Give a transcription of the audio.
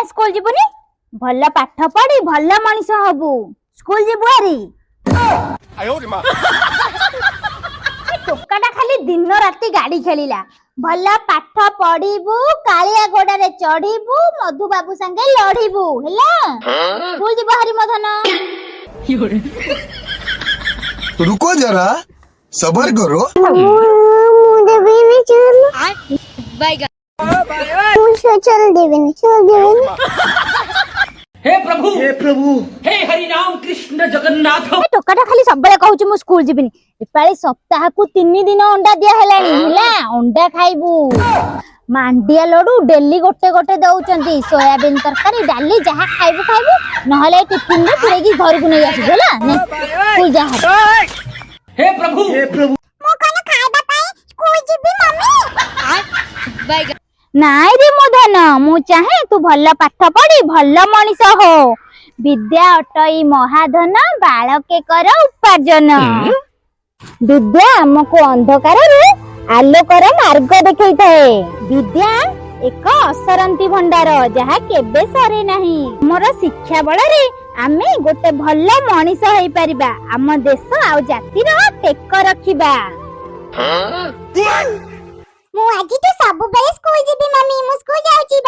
school जीवनी भल पाठ पढ़ी भल मनीष हबु स्कूल जीवु आरी टोकाटा खाली दिन राति गाड़ी खेलिला भल पाठ पढ़ीबू कालिया गोड़ारे चढ़ीबू मधु बाबू संगे लड़ीबू हैला स्कूल जीवु हारी मधन रुको जरा सबर करो हे प्रभु हे हरि राम कृष्ण जगन्नाथ टोकाटा खाली सबले कहूची मु स्कूल जीविनी एपाली सप्ताह को 3 दिन अंडा दिया हेलानी हैला अंडा खाइबू मांडिया लडू डेली गोटे गोटे दउचंती सोयाबीन तरकारी डाली जहा खाइबू खाइबू नहले टिफिन रे पुरेगी घर को नहीं आसी होला ने स्कूल जा हे प्रभु मो कोन खाइबा पई स्कूल जीबी मम्मी नाई रे मोधन मु चाहे तू भल पाठ पढ़ी भल मनीष हो विद्या अटई महाधन बालके कर उपार्जन विद्या हमको अंधकार आलोकर मार्ग देखई थाए विद्या एक असरंती भंडार जहा केबे सरे नाही मोर शिक्षा बल रे आमे गोटे भल मनीष होई परिबा आम देश आ जातिर टेक रखिबा मु आज तो सब बेले स्कूल जीबी मम्मी मु स्कूल जाउची